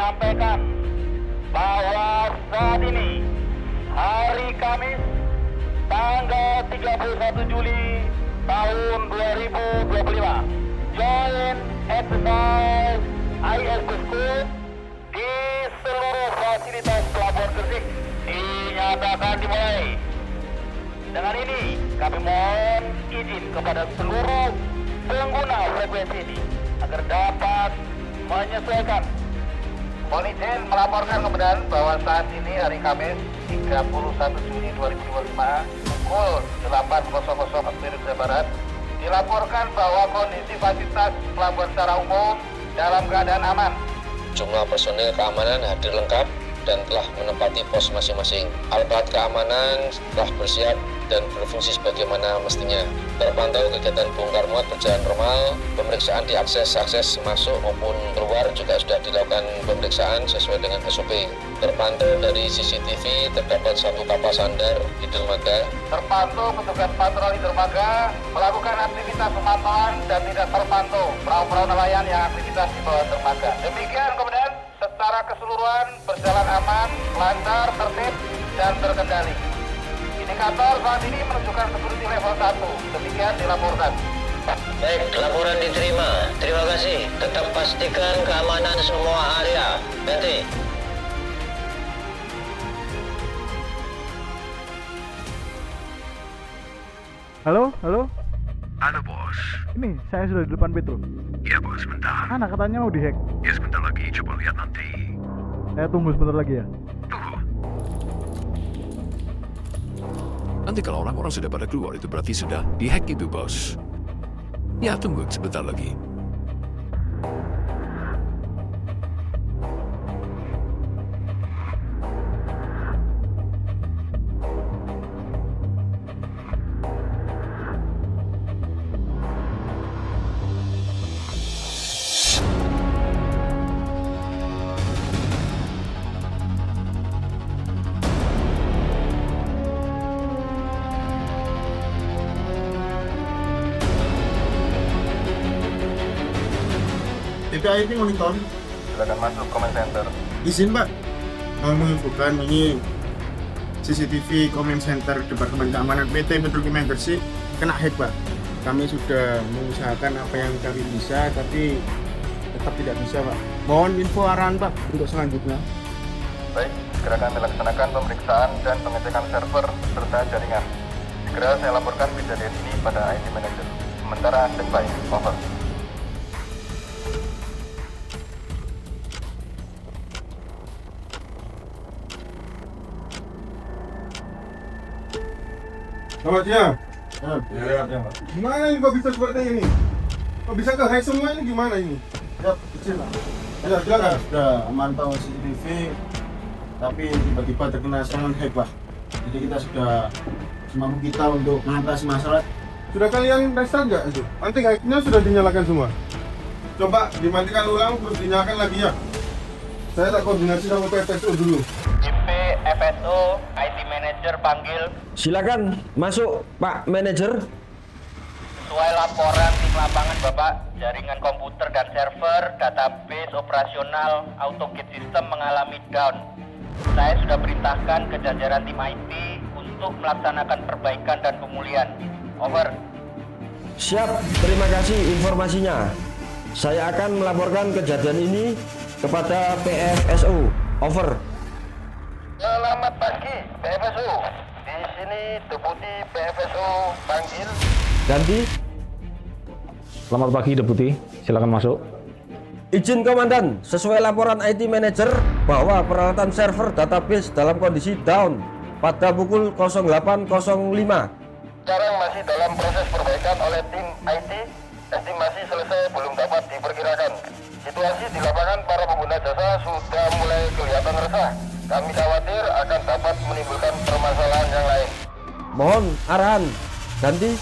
menyampaikan bahwa saat ini hari Kamis tanggal 31 Juli tahun 2025 joint exercise ISP School di seluruh fasilitas Pelabuhan Gresik dinyatakan dimulai. Dengan ini kami mohon izin kepada seluruh pengguna frekuensi ini agar dapat menyesuaikan. Mohon izin melaporkan kebenaran bahwa saat ini hari Kamis 31 Juli 2025 pukul 8.00 waktu Indonesia Barat dilaporkan bahwa kondisi fasilitas pelabuhan secara umum dalam keadaan aman. Jumlah personil keamanan hadir lengkap dan telah menempati pos masing-masing. Alat keamanan telah bersiap dan berfungsi sebagaimana mestinya. Terpantau kegiatan bongkar muat berjalan normal, pemeriksaan di akses masuk maupun keluar juga sudah dilakukan pemeriksaan sesuai dengan SOP. Terpantau dari CCTV terdapat satu kapal sandar di dermaga. Terpantau petugas patroli dermaga melakukan aktivitas pemantauan dan tidak terpantau perahu-perahu nelayan yang aktivitas di bawah dermaga. Demikian kemudian secara keseluruhan berjalan aman, lancar, tertib, dan terkendali. Indikator saat ini menunjukkan security level 1. Demikian dilaporkan. Baik, laporan diterima. Terima kasih. Tetap pastikan keamanan semua area. Nanti. Halo, halo. Halo bos. Ini saya sudah di depan Petro. Iya bos, sebentar. Mana katanya mau dihack? Ya sebentar lagi, coba lihat nanti. Saya tunggu sebentar lagi ya. Tunggu. Nanti kalau orang-orang sudah pada keluar itu berarti sudah dihack itu bos. Ya tunggu sebentar lagi. TPIT monitor. Silakan masuk comment center. Izin Pak, mau menginfokan ini CCTV comment center Departemen Keamanan PT Petrokimia Gresik kena hack Pak. Kami sudah mengusahakan apa yang kami bisa, tapi tetap tidak bisa Pak. Mohon info arahan Pak untuk selanjutnya. Baik, segera kami laksanakan pemeriksaan dan pengecekan server serta jaringan. Segera saya laporkan kejadian ini pada IT Manager. Sementara standby. Over. Selamat siang. Gimana ini kok bisa seperti ini? Kok bisa ke hack semua ini gimana ini? Ya, kecil lah. Ya, silakan. Sudah mantau CCTV, tapi tiba-tiba terkena serangan hack Pak. Jadi kita sudah semampu kita untuk mengatasi masalah. Sudah kalian restart nggak itu? Nanti hacknya sudah dinyalakan semua. Coba dimatikan ulang terus dinyalakan lagi ya. Saya tak koordinasi sama PFSO dulu. IP FSO IT Manager panggil. Silakan masuk Pak Manajer. Sesuai laporan tim lapangan Bapak, jaringan komputer dan server, database operasional, AutoGate system mengalami down. Saya sudah perintahkan ke jajaran tim IT untuk melaksanakan perbaikan dan pemulihan. Over. Siap, terima kasih informasinya. Saya akan melaporkan kejadian ini kepada PFSO. Over. Selamat pagi, PFSO. Di sini Deputi PFSO panggil. Ganti. Selamat pagi Deputi, silakan masuk. Izin Komandan, sesuai laporan IT Manager bahwa peralatan server database dalam kondisi down pada pukul 08.05. Sekarang masih dalam proses perbaikan oleh tim IT. Estimasi selesai belum dapat diperkirakan. Situasi di lapangan para pengguna jasa sudah mulai kelihatan resah. Kami khawatir akan dapat menimbulkan permasalahan yang lain. Mohon arahan. Ganti.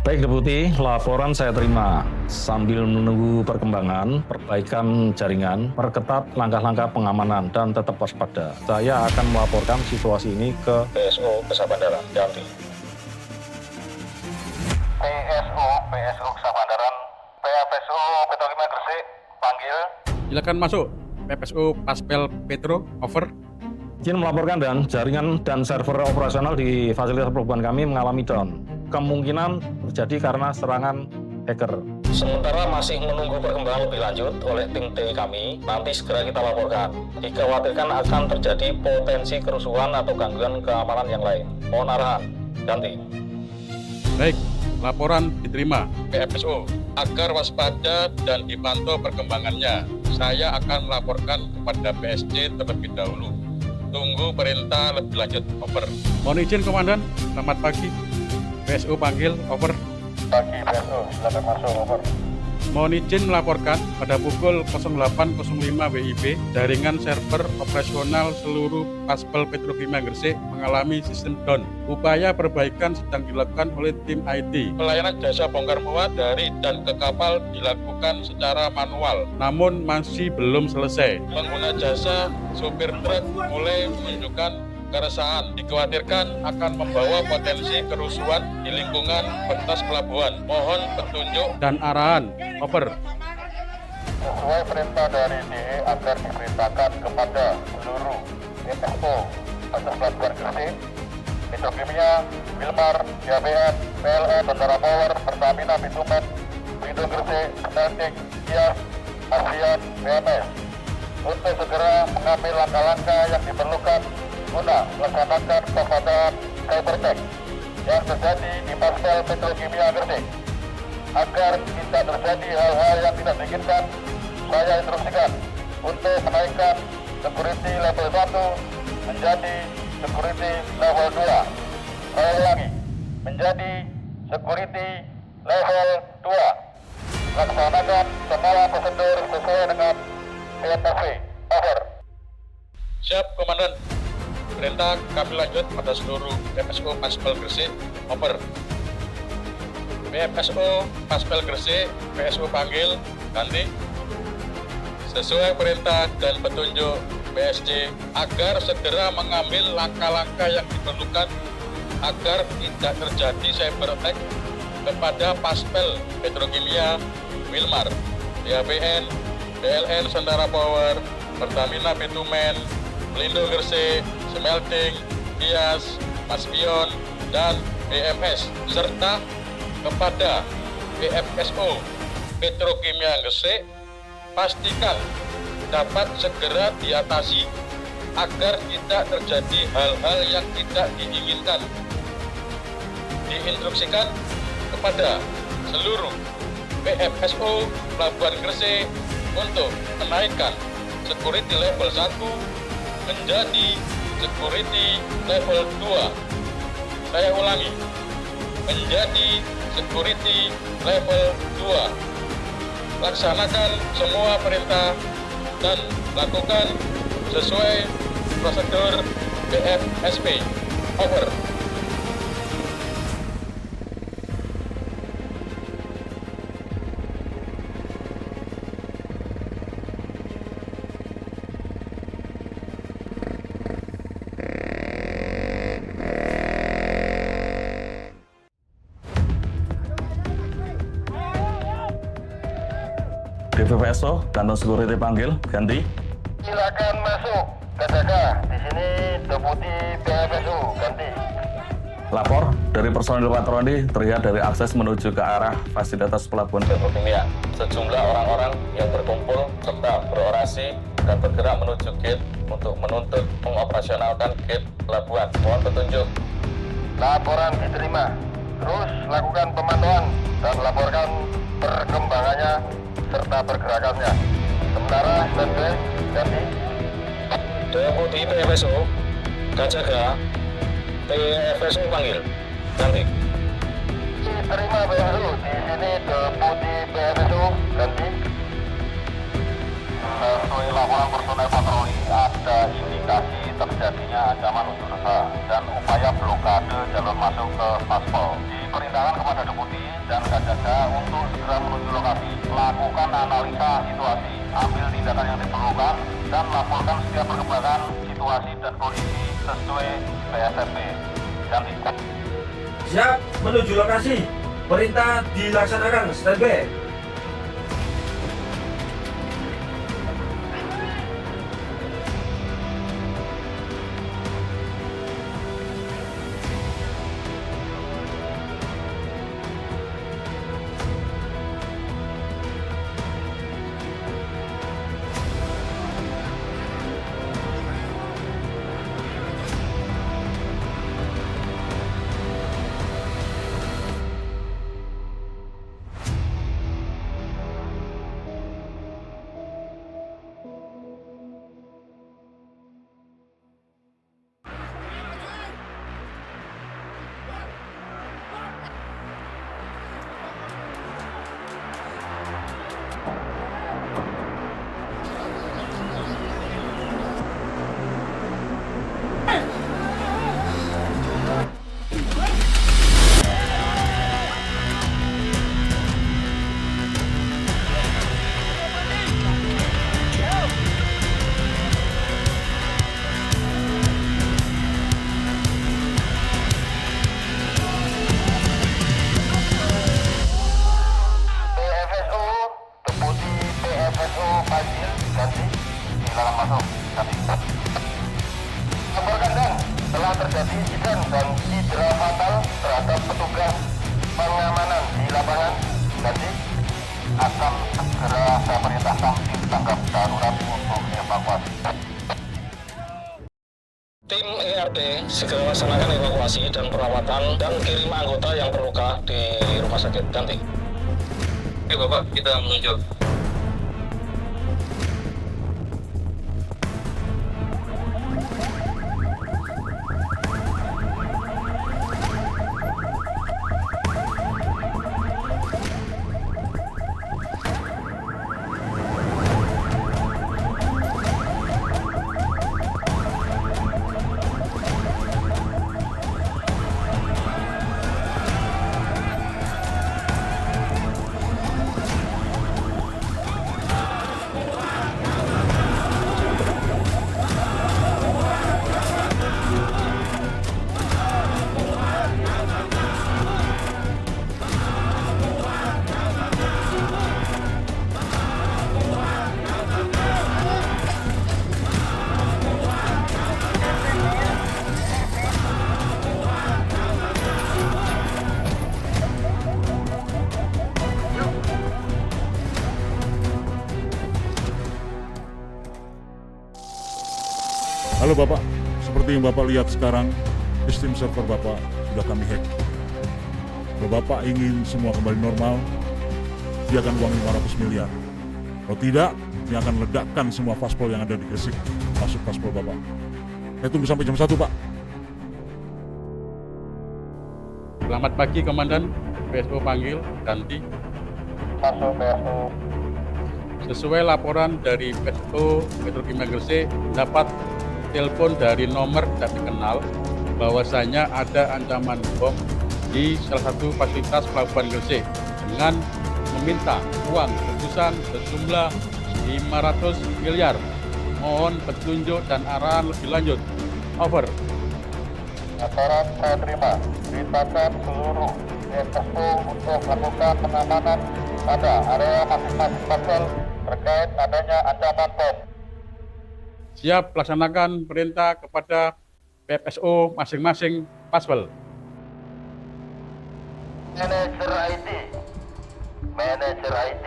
Baik Deputi, laporan saya terima. Sambil menunggu perkembangan, perbaikan jaringan, perketat langkah-langkah pengamanan, dan tetap waspada. Saya akan melaporkan situasi ini ke PSO Kesabandaran. Ganti. PSO Kesabandaran, PFSO Petrokimia Gresik, panggil. Silakan masuk. PPSU Paspel Petro, over. Izin melaporkan dan jaringan dan server operasional di fasilitas pelabuhan kami mengalami down. Kemungkinan terjadi karena serangan hacker. Sementara masih menunggu perkembangan lebih lanjut oleh tim TI kami, nanti segera kita laporkan. Dikhawatirkan akan terjadi potensi kerusuhan atau gangguan keamanan yang lain. Mohon arahan. Ganti. Baik, laporan diterima. PFSO, agar waspada dan dipantau perkembangannya, saya akan melaporkan kepada PSC terlebih dahulu. Tunggu perintah lebih lanjut, over. Mohon izin Komandan, selamat pagi. PSU panggil, over. Pagi PSU, silakan masuk, over. Mohon izin melaporkan pada pukul 08.05 WIB, jaringan server operasional seluruh Paspel Petrokimia Gresik mengalami sistem down. Upaya perbaikan sedang dilakukan oleh tim IT. Pelayanan jasa bongkar muat dari dan ke kapal dilakukan secara manual, namun masih belum selesai. Pengguna jasa supir truk mulai menunjukkan keresahan, dikhawatirkan akan membawa potensi kerusuhan di lingkungan pentas pelabuhan. Mohon petunjuk dan arahan, over. Sesuai perintah dari DE agar diperintahkan kepada seluruh PPSO atas pelabuhan Gresik, Petrokimia, Wilmar, JBN, PLN, Tentara Power, Pertamina, Bitumen, Pelindo Gresik, Smelting, Kias, ASEAN, BMS untuk segera mengambil langkah-langkah yang diperlukan guna melaksanakan kewaspadaan cybertech yang terjadi di Paspel Petrokimia Gresik. Agar tidak terjadi hal-hal yang tidak diinginkan, saya instruksikan untuk menaikkan security level 1 menjadi security level 2. Saya ulangi, menjadi security level 2. Laksanakan semua prosedur sesuai dengan PSV. Over. Siap, Komandan. Perintah kami lanjut pada seluruh PPSO Paspel Gresik, over. PPSO Paspel Gresik, PSU panggil, ganti. Sesuai perintah dan petunjuk PSC agar segera mengambil langkah-langkah yang diperlukan agar tidak terjadi cyber attack kepada Paspel Petrokimia, Wilmar, DAPN, PLN Tentara Power, Pertamina Bitumen, Pelindo Gresik, Smelting, Kias, Maspion, dan BMS, serta kepada PFSO Petrokimia Gresik, pastikan dapat segera diatasi agar tidak terjadi hal-hal yang tidak diinginkan. Diinstruksikan kepada seluruh PFSO Pelabuhan Gresik untuk menaikkan security level 1 menjadi security level 2. Saya ulangi, menjadi security level 2. Laksanakan semua perintah dan lakukan sesuai prosedur PFSP. Over. DPPSO, kantor security panggil, ganti. Silakan masuk, Kak. Di sini Deputi PFSU, ganti. Lapor dari personil patroli terlihat dari akses menuju ke arah fasilitas pelabuhan Petrokimia. Sejumlah orang-orang yang berkumpul serta berorasi dan bergerak menuju gate untuk menuntut mengoperasionalkan gate pelabuhan. Mohon petunjuk. Laporan diterima. Terus lakukan pemantauan dan laporkan perkembangannya serta pergerakannya. Sementara standby, ganti. Deputi PFSO, Kajaga, PFSO panggil, ganti. Terima PFSU, di sini Deputi PFSU, ganti. Sesuai laporan personel patroli, ada indikasi terjadinya ancaman unjuk rasa dan upaya blokade jalur masuk ke Paspel. Diperintahkan kepada Deputi dan Kajaga untuk segera menuju lokasi, lakukan analisa situasi, ambil tindakan yang diperlukan, dan laporkan setiap perkembangan situasi dan kondisi sesuai PSSP. Ganti. Siap, menuju lokasi. Perintah dilaksanakan, standby. masuk. Kami laporkan dan telah terjadi insiden dan cedera fatal terhadap petugas pengamanan di lapangan. Jadi akan segera saya perintahkan tim tanggap darurat untuk evakuasi. Tim ERT segera laksanakan evakuasi dan perawatan dan kirim anggota yang terluka di rumah sakit. Ganti. Oke Bapak, kita menuju. Halo Bapak, seperti yang Bapak lihat sekarang, sistem server Bapak sudah kami hack. Kalau Bapak ingin semua kembali normal, sediakan uang 500 miliar. Kalau tidak, ini akan ledakkan semua paspor yang ada di Gresik, masuk paspor Bapak. Saya tunggu sampai jam 1, Pak. Selamat pagi Komandan, PSO panggil, ganti. Masuk PSO. Sesuai laporan dari PSO Petrokimia Gresik, dapat telepon dari nomor tidak dikenal bahwasanya ada ancaman bom di salah satu fasilitas pelabuhan Gresik dengan meminta uang tebusan sejumlah 500 miliar. Mohon petunjuk dan arahan lebih lanjut. Over. Laporan saya terima. Perintahkan seluruh PSO untuk melakukan pengamanan pada area masing-masing pasal terkait adanya ancaman bom. Siap laksanakan perintah kepada PSO masing-masing paspel. Manajer IT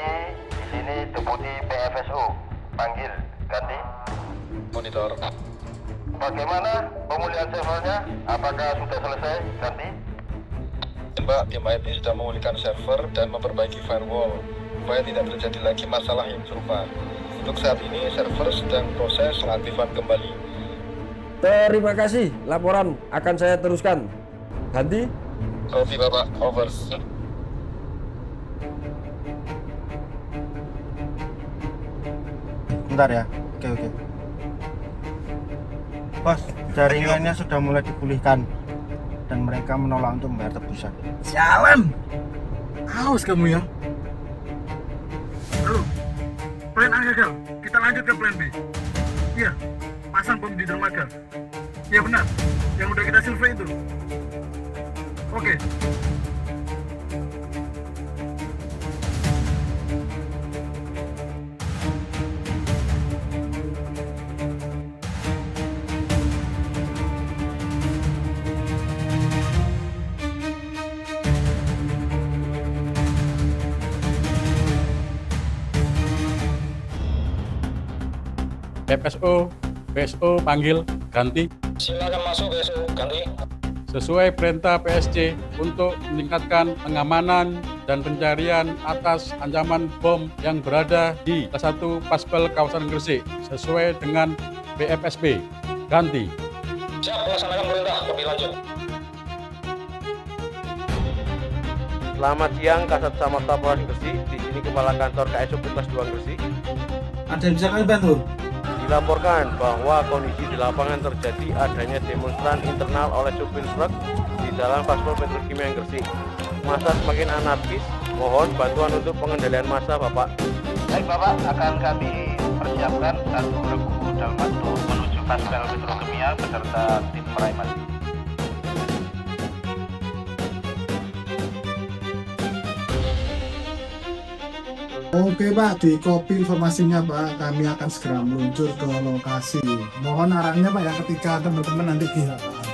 di sini Deputi PFSO. Panggil, ganti. Monitor. Bagaimana pemulihan servernya? Apakah sudah selesai? Ganti. Mbak, tim IT sudah memulihkan server dan memperbaiki firewall supaya tidak terjadi lagi masalah yang serupa. Untuk saat ini server sedang proses pengaktifan kembali. Terima kasih, laporan akan saya teruskan. Ganti. Copy Bapak, over. Bentar ya. Oke. Bos, jaringannya sudah mulai dipulihkan dan mereka menolak untuk membayar tebusan. Sialan! Awas kamu ya. Halo, plan A gagal. Kita lanjut ke plan B. Iya, pasang bom di dermaga. Iya benar, yang udah kita survei itu. Oke. PSO panggil, ganti. Silakan masuk PSO, ganti. Sesuai perintah PSC untuk meningkatkan pengamanan dan pencarian atas ancaman bom yang berada di salah satu paspel kawasan Gresik sesuai dengan BFSB. Ganti. Siap melaksanakan perintah lebih lanjut. Selamat siang Kasat Samapta Polres Gresik. Di sini Kepala Kantor KSO Kelas 2 Gresik. Ada yang bisa kami bantu? Dilaporkan bahwa kondisi di lapangan terjadi adanya demonstran internal oleh supir truk di dalam paspor Petrokimia Gresik. Massa semakin anarkis, mohon bantuan untuk pengendalian massa Bapak. Baik Bapak, akan kami persiapkan satu regu dalmatur menuju paspel Petrokimia beserta tim Praiman. Oke Pak, di copy informasinya Pak, kami akan segera meluncur ke lokasi. Mohon arahnya Pak ya ketika teman-teman nanti di lapangan.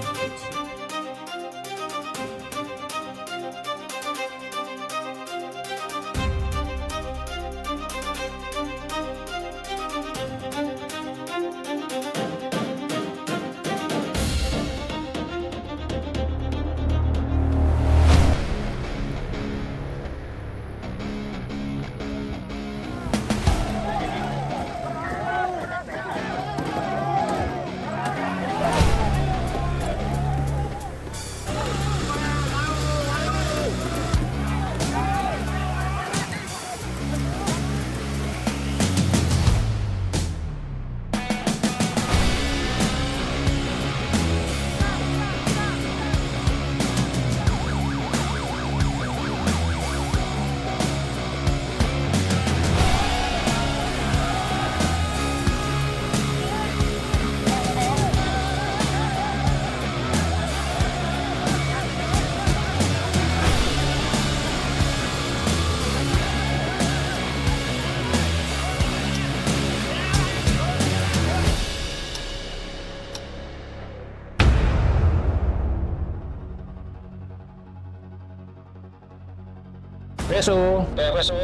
PSO. PPSO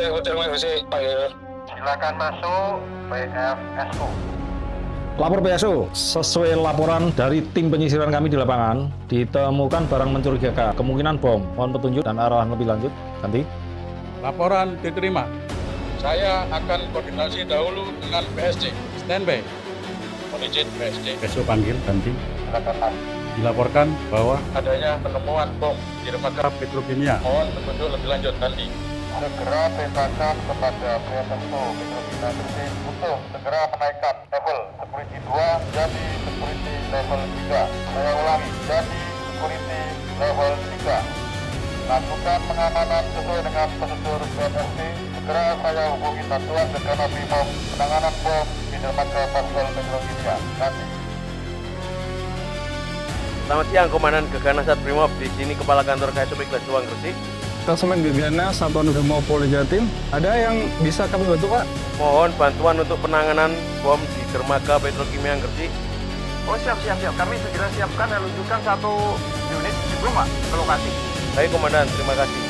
Hotel Gresik panggil. Silakan masuk PFSO. Lapor PSO, sesuai laporan dari tim penyisiran kami di lapangan, ditemukan barang mencurigakan, kemungkinan bom. Mohon petunjuk dan arahan lebih lanjut. Ganti. Laporan diterima. Saya akan koordinasi dahulu dengan PSG. Standby. Mohon izin PSG. PSO panggil, ganti. Silakan masuk. Dilaporkan bahwa adanya penemuan bom di dermaga petrokimia. Mohon petunjuk lebih lanjut. Ganti. Segera perintahkan kepada PFSO Petrokimia Gresik untuk segera menaikkan level security 2 jadi security level 3. Saya ulangi, jadi security level 3. Lakukan pengamanan sesuai dengan prosedur PFSC. Segera saya hubungi Satuan Gegana Brimob penanganan bom di dermaga Paspol Petrokimia. Nanti. Selamat siang, Komandan Gegana Sat Brimob. Di sini Kepala Kantor KSOP Kelas 2 Gresik. Klasemen Gegana Satuan Brimob Polda Jatim. Ada yang bisa kami bantu Pak? Mohon bantuan untuk penanganan bom di dermaga petrokimia Gresik. Oh siap. Kami segera siapkan dan luncurkan satu unit diplo Pak ke lokasi. Baik Komandan, terima kasih.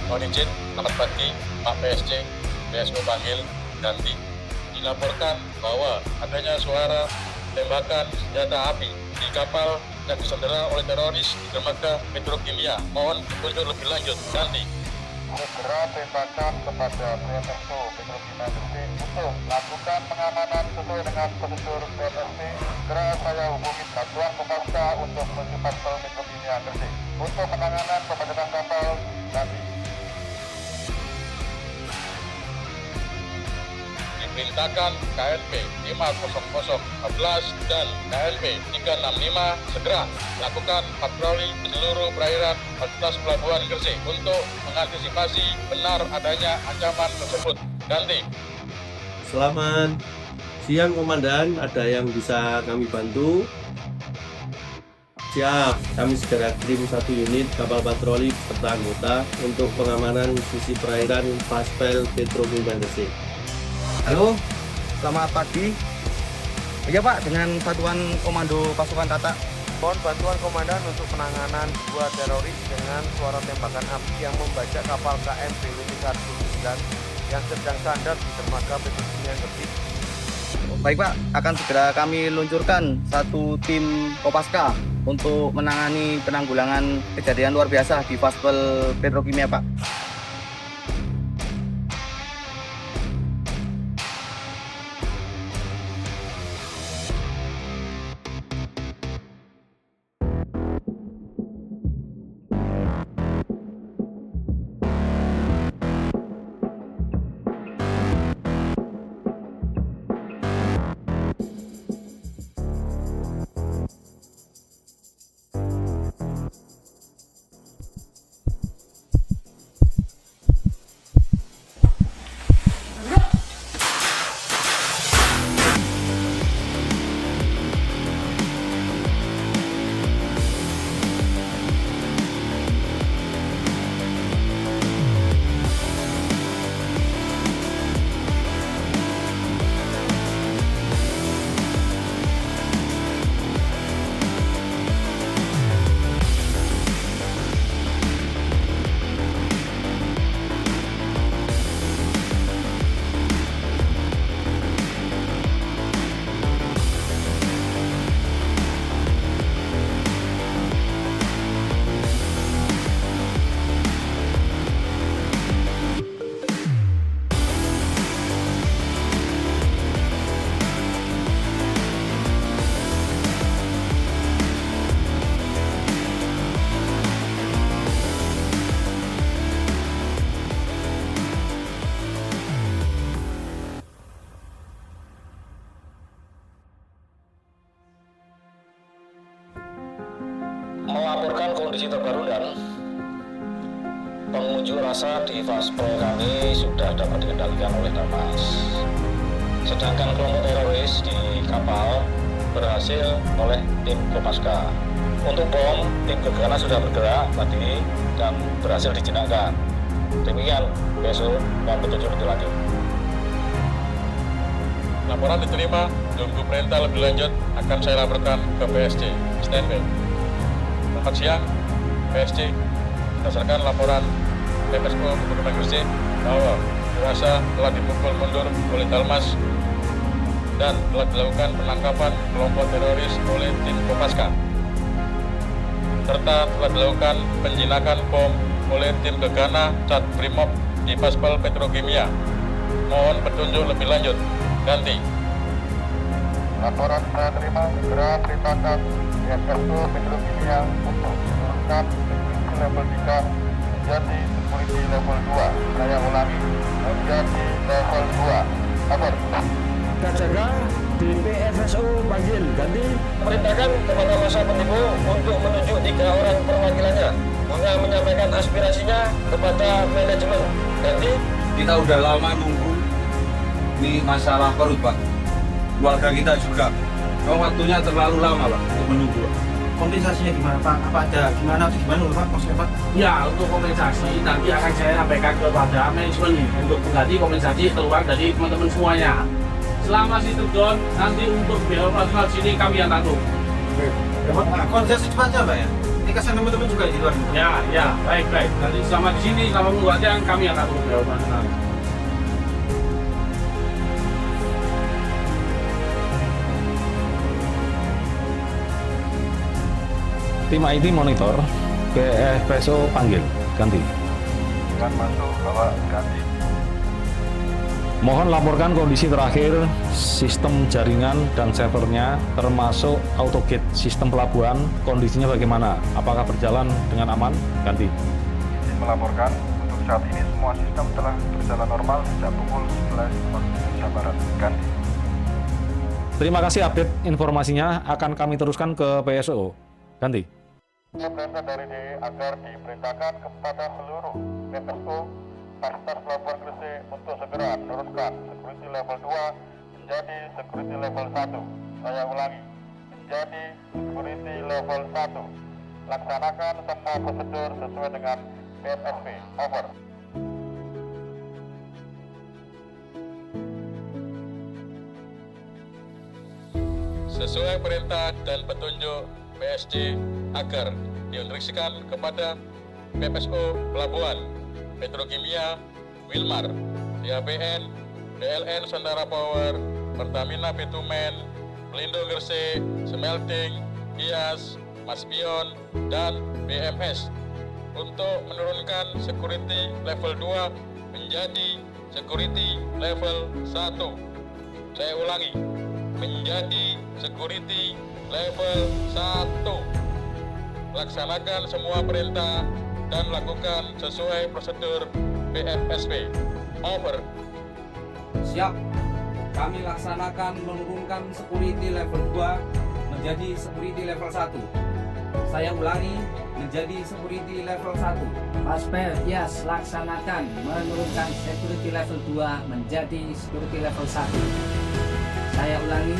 Mohon izin, selamat pagi, Pak PSG, PSO panggil, ganti. Dilaporkan bahwa adanya suara tembakan senjata api di kapal yang disandera oleh teroris di dermaga petrokimia. Mohon petunjuk lebih lanjut, ganti. Segera perintahkan kepada PFSO Petrokimia Gresik untuk lakukan pengamanan sesuai dengan prosedur PFSC. Segera saya hubungi Satuan Kopasca untuk menuju Paspol Petrokimia Gresik. Untuk penanganan kepadatan kapal, nanti. Diperintahkan KNP 50014 dan KNP 365 segera lakukan patroli di seluruh perairan fasilitas pelabuhan Gresik untuk mengantisipasi benar adanya ancaman tersebut. Ganti. Selamat siang Komandan, ada yang bisa kami bantu? Siap, kami segera kirim satu unit kapal patroli serta anggota untuk pengamanan sisi perairan Paspel Petrokimia Gresik. Halo, selamat pagi. Iya Pak, dengan Satuan Komando Pasukan Tata Mohon bantuan komandan untuk penanganan dua teroris dengan suara tembakan api yang membajak kapal KM BWT 109 yang sedang sandar di dermaga Petrokimia Gresik. Baik Pak, akan segera kami luncurkan satu tim Kopaska untuk menangani penanggulangan kejadian luar biasa di Vaspel Petrokimia Pak. Melaporkan kondisi terbaru dan pengunjuk rasa di Vaspel kami sudah dapat dikendalikan oleh Darmas. Sedangkan kelompok teroris di kapal berhasil oleh tim Kopaska. Untuk bom, tim Gegana sudah bergerak tadi dan berhasil dijinakkan. Demikian, besok dan petunjuk lebih lanjut. Laporan diterima, tunggu perintah lebih lanjut akan saya laporkan ke PSC. Standby. Selamat siang, PSC. Berdasarkan laporan PPSO Petrokimia Gresik bahwa dirasa telah dipukul mundur oleh Dalmas dan telah dilakukan penangkapan kelompok teroris oleh tim Kopaska, serta telah dilakukan penjinakan bom oleh tim Gegana Cat Brimob di Vaspel Petrokimia. Mohon petunjuk lebih lanjut. Ganti. Laporan saya terima, segera perintahkan PSO Petrokimia untuk menurunkan security level 3 menjadi security level 2. Saya ulangi, menjadi level 2. Kabar. Kita jaga di PFSO panggil ganti. Perintahkan kepada masa penipu untuk menunjuk 3 orang perwakilannya guna menyampaikan aspirasinya kepada manajemen. Ganti. Kita udah lama nunggu. Ini masalah perut Pak. Keluarga kita juga. Waktunya terlalu lama Pak untuk menunggu. Kompensasinya gimana Pak? Apa ada gimana Pak maksudnya Pak? Ya, untuk kompensasi nanti akan saya sampaikan kepada manajemen untuk mengganti kompensasi keluar dari teman-teman semuanya. Selama situ down, nanti untuk biaya operasional sini kami yang tanggung. Kompensasi cepatnya Pak ya? Ini kasihan teman-teman juga di luar. Ya, baik. Nanti selama di sini, selama menunggu kami yang tanggung biaya operasional. Tim IT monitor, PFSO panggil, ganti. Dengan masuk bahwa ganti. Mohon laporkan kondisi terakhir sistem jaringan dan servernya termasuk autogate sistem pelabuhan, kondisinya bagaimana? Apakah berjalan dengan aman? Ganti. Izin melaporkan, untuk saat ini semua sistem telah berjalan normal sejak pukul 11 waktu Indonesia Barat. Ganti. Terima kasih update informasinya, akan kami teruskan ke PSO. Ganti. Perintah dari DE agar diperintahkan kepada seluruh PSO Fasilitas Pelabuhan Gresik untuk segera meneruskan security level 2 menjadi security level 1. Saya ulangi, menjadi security level 1. Laksanakan semua prosedur sesuai dengan PSSP. Over. Sesuai perintah dan petunjuk BSD agar diinstruksikan kepada PPSO Pelabuhan, Petrokimia, Wilmar, DAPN, DLN Nusantara Power, Pertamina Bitumen, Pelindo Gresik, Smelting, IAS, Maspion, dan BMS untuk menurunkan security level 2 menjadi security level 1. Saya ulangi, menjadi security level 1. Laksanakan semua perintah dan lakukan sesuai prosedur BFSP. Over. Siap. Kami laksanakan menurunkan security level 2 menjadi security level 1. Saya ulangi, menjadi security level 1. Paspel, yes, laksanakan menurunkan security level 2 menjadi security level 1. Saya ulangi,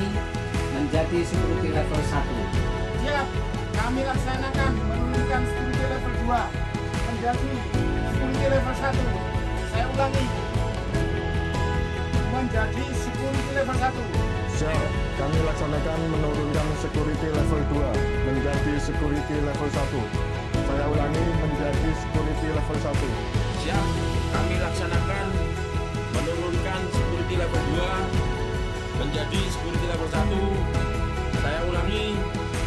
menjadi security level 1. Siap, kami laksanakan menurunkan security level 2 menjadi security level 1. Saya ulangi, menjadi security level 1. Siap, kami laksanakan menurunkan security level 2 menjadi security level 1. Saya ulangi, menjadi security level 1. Siap, kami laksanakan menurunkan security level 2 menjadi security level 1. Saya ulangi,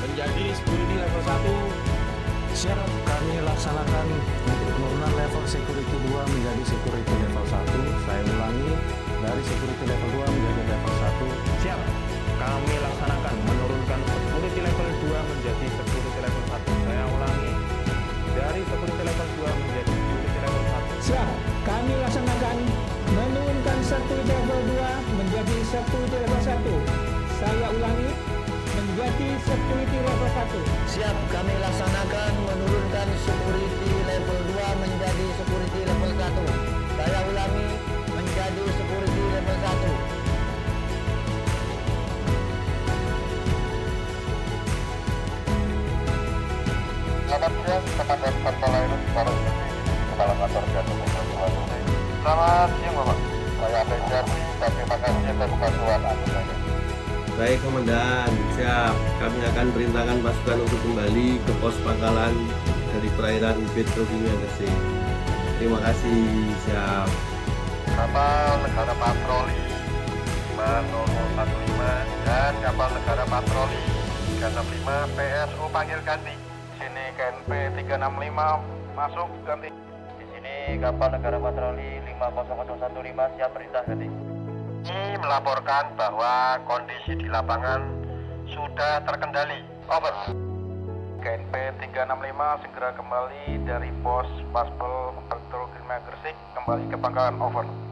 menjadi security level 1. Siap, kami laksanakan untuk penurunan level security 2 menjadi security level 1. Saya ulangi, dari security level 2 menjadi level 1. Siap, kami laksanakan menurunkan security level 2 menjadi security level 1. Saya ulangi, dari security level 2 menjadi security level 1. Siap, kami laksanakan menurunkan security level 2 menjadi security level 1. Saya ulangi, menjadi security level 1. Siap, kami laksanakan menurunkan security level 2 menjadi security level 1. Saya ulangi, menjadi security level 1. Selamat siang kepada Satpol Airut Baru Kepala Kantor Jatuh Sulawesi. Selamat siang Bapak. Saya Abed Jarvi, terima kasih atas bantuan Anda. Baik Komandan, siap. Kami akan perintahkan pasukan untuk kembali ke pos pangkalan dari perairan Petrokimia Gresik. Terima kasih, siap. Kapal negara patroli 5015 dan kapal negara patroli 365 PSU panggil ganti. Sini KNP 365 masuk ganti. Di sini kapal negara patroli 50015 siap perintah ganti. Ini melaporkan bahwa kondisi di lapangan sudah terkendali. Over. KNP 365 segera kembali dari pos Paspel Petrokimia Gresik kembali ke pangkalan. Over.